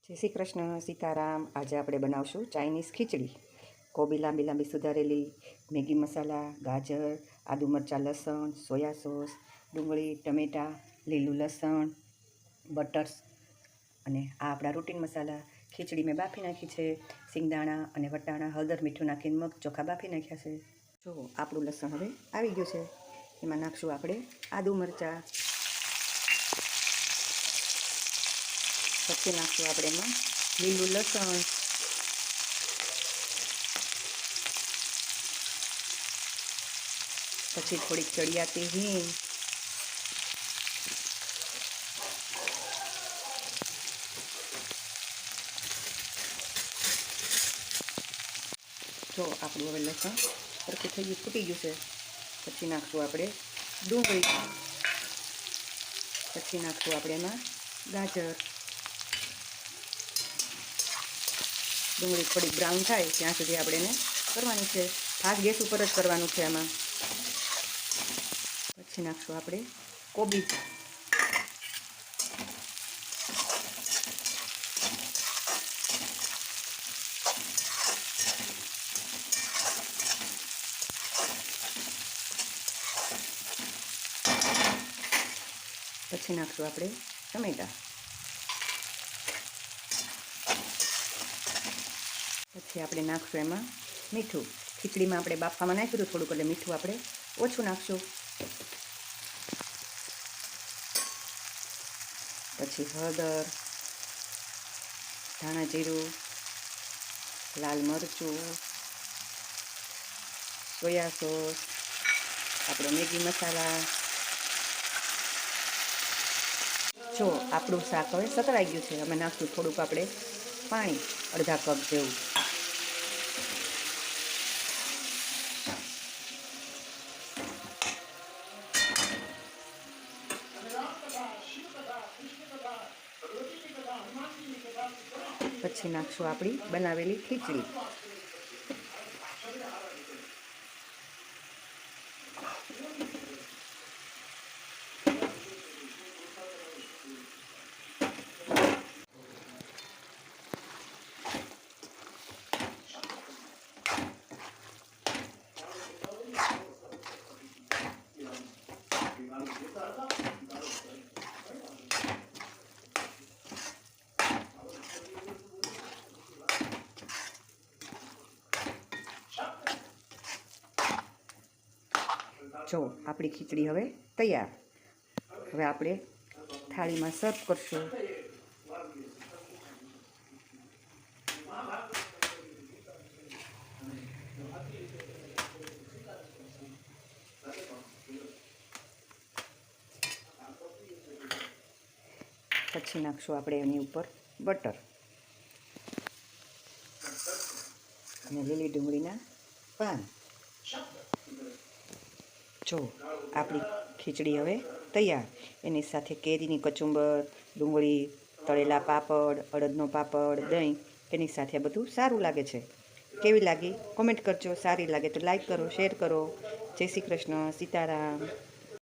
જય શ્રી કૃષ્ણ સીતારામ। આજે આપણે બનાવશું ચાઇનીઝ ખીચડી। કોબી લાંબી લાંબી સુધારેલી, મેગી મસાલા, ગાજર, આદુ મરચાં, લસણ, સોયા સોસ, ડુંગળી, ટમેટાં, લીલું લસણ, બટર અને આ આપણા રૂટીન મસાલા। ખીચડી મેં બાફી નાખી છે, સિંગદાણા અને વટાણા, હળદર, મીઠું નાખીને મગ ચોખા બાફી નાખ્યા છે। જો આપણું લસણ હવે આવી ગયું છે, એમાં નાખશું આપણે આદુ મરચાં, પછી નાખશું આપણે એમાં લીલું લસણ, પછી થોડીક ચડિયાતી હિંગ, જો આપણું હવે લસણ સરખું થઈ ગયું, ફૂટી ગયું છે। પછી નાખશું આપણે ડુંગળી, પછી નાખશું આપણે એમાં ગાજર। ડુંગળી થોડી બ્રાઉન થાય ત્યાં સુધી આપણે એને કરવાની છે, ફાસ્ટ ગેસ ઉપર જ કરવાનું છે આમાં। પછી નાખશું આપણે કોબી, પછી નાખશું આપણે ટમેટાં, પછી આપણે નાખશું એમાં મીઠું। ખીચડીમાં આપણે બાફવામાં નાખ્યું હતું થોડુંક, એટલે મીઠું આપણે ઓછું નાખશું। પછી હળદર, ધાણા જીરું, લાલ મરચું, સોયા સોસ, આપણો મેગી મસાલા। જો આપણું શાક હવે સતળાઈ ગયું છે, અમે નાખશું થોડુંક આપણે પાણી, અડધા કપ જેવું। પછી નાખશું આપણી બનાવેલી ખીચડી। જો આપણી ખીચડી હવે તૈયાર। હવે આપણે થાળીમાં સર્વ કરશું। પછી નાખશું આપણે એની ઉપર બટર અને લીલી ડુંગળીના પાન। જો આપણી ખીચડી હવે તૈયાર। એની સાથે કેરીની કચુંબર, ડુંગળી, તળેલા પાપડ, અડદનો પાપડ, દહીં, એની સાથે બધું સારું લાગે છે। કેવી લાગી કોમેન્ટ કરજો। સારી લાગે તો લાઈક કરો, શેર કરો। જય શ્રી કૃષ્ણ, સીતારામ।